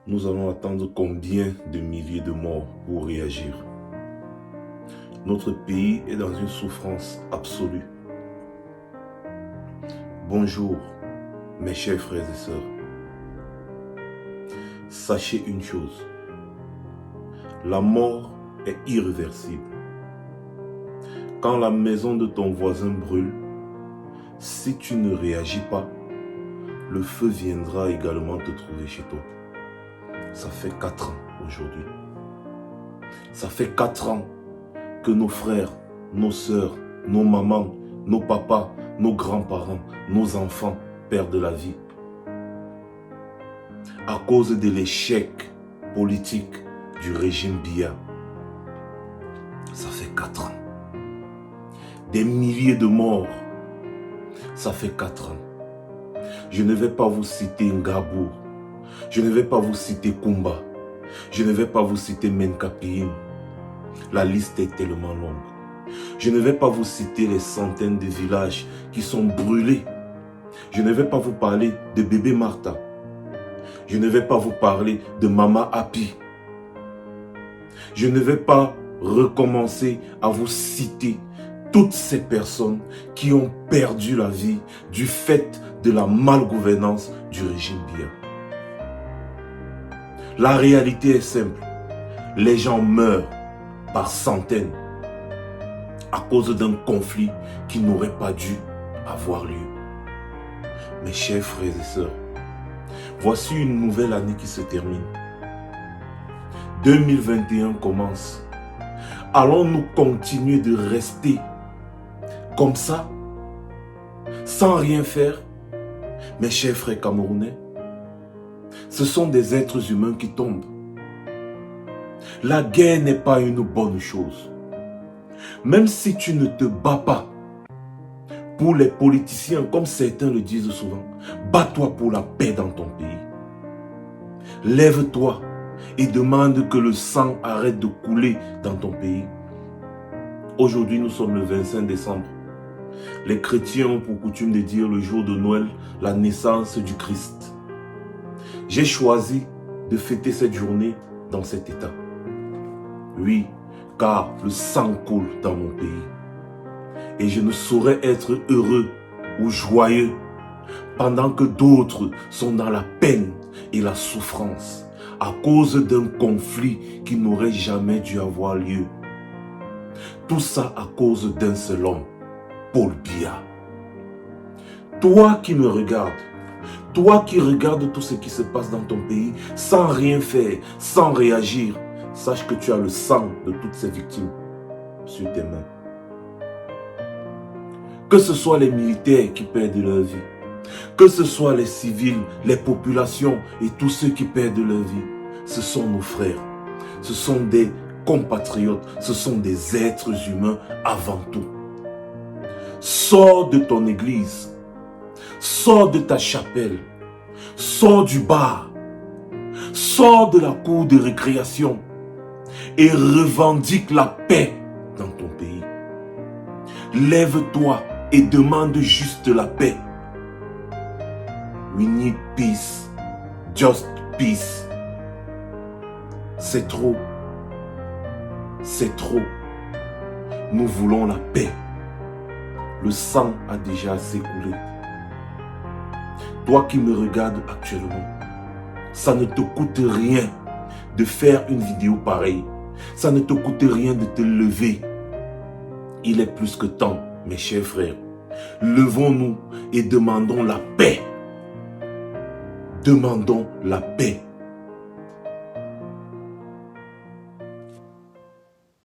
Nous allons attendre combien de milliers de morts pour réagir? Notre pays est dans une souffrance absolue. Bonjour, mes chers frères et sœurs. Sachez une chose, la mort est irréversible. Quand la maison de ton voisin brûle, si tu ne réagis pas, le feu viendra également te trouver chez toi. Ça fait 4 ans aujourd'hui. Ça fait 4 ans que nos frères, nos sœurs, nos mamans, nos papas, nos grands-parents, nos enfants perdent la vie. À cause de l'échec politique du régime Biya. Ça fait 4 ans. Des milliers de morts. Ça fait 4 ans. Je ne vais pas vous citer Ngabou. Je ne vais pas vous citer Kumba. Je ne vais pas vous citer Menkapim. La liste est tellement longue. Je ne vais pas vous citer les centaines de villages qui sont brûlés. Je ne vais pas vous parler de bébé Martha. Je ne vais pas vous parler de Mama Happy. Je ne vais pas recommencer à vous citer toutes ces personnes qui ont perdu la vie du fait de la malgouvernance du régime Biya. La réalité est simple. Les gens meurent par centaines à cause d'un conflit qui n'aurait pas dû avoir lieu. Mes chers frères et sœurs, voici une nouvelle année qui se termine. 2021 commence. Allons-nous continuer de rester comme ça, sans rien faire? Mes chers frères camerounais, ce sont des êtres humains qui tombent. La guerre n'est pas une bonne chose. Même si tu ne te bats pas pour les politiciens, comme certains le disent souvent, bats-toi pour la paix dans ton pays. Lève-toi et demande que le sang arrête de couler dans ton pays. Aujourd'hui, nous sommes le 25 décembre. Les chrétiens ont pour coutume de dire le jour de Noël, la naissance du Christ. J'ai choisi de fêter cette journée dans cet état. Oui, car le sang coule dans mon pays. Et je ne saurais être heureux ou joyeux pendant que d'autres sont dans la peine et la souffrance à cause d'un conflit qui n'aurait jamais dû avoir lieu. Tout ça à cause d'un seul homme, Paul Biya. Toi qui me regardes, toi qui regardes tout ce qui se passe dans ton pays sans rien faire, sans réagir, sache que tu as le sang de toutes ces victimes sur tes mains. Que ce soit les militaires qui perdent leur vie, que ce soit les civils, les populations et tous ceux qui perdent leur vie, ce sont nos frères, ce sont des compatriotes, ce sont des êtres humains avant tout. Sors de ton église, sors de ta chapelle, sors du bar, sors de la cour de récréation et revendique la paix dans ton pays. Lève-toi et demande juste la paix. We need peace, just peace. C'est trop. C'est trop. Nous voulons la paix. Le sang a déjà assez coulé. Toi qui me regardes actuellement, ça ne te coûte rien de faire une vidéo pareille. Ça ne te coûte rien de te lever. Il est plus que temps, mes chers frères. Levons-nous et demandons la paix. Demandons la paix.